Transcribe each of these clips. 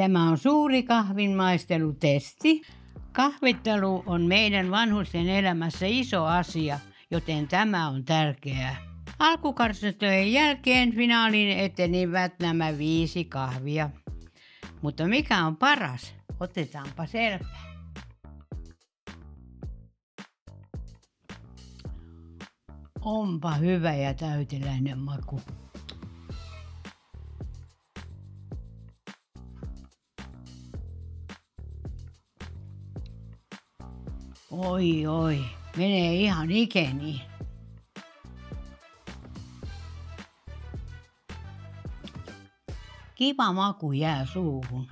Tämä on suuri kahvinmaistelutesti. Kahvittelu on meidän vanhusten elämässä iso asia, joten tämä on tärkeää. Alkukarsintojen jälkeen finaaliin etenivät nämä 5 kahvia. Mutta mikä on paras? Otetaanpa selvää. Onpa hyvä ja täyteläinen maku. Oi, menee ihan ikeniin. Kiva maku jää suuhun.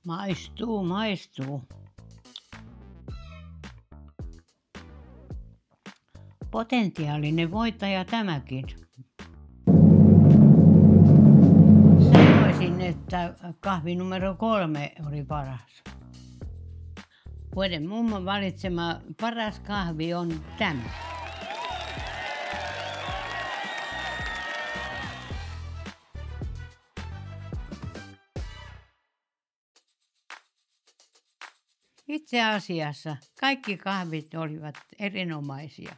Maistuu. Potentiaalinen voittaja tämäkin. Sanoisin, että kahvi numero 3 oli paras. Vuoden mummon valitsema paras kahvi on tämä. Itse asiassa kaikki kahvit olivat erinomaisia.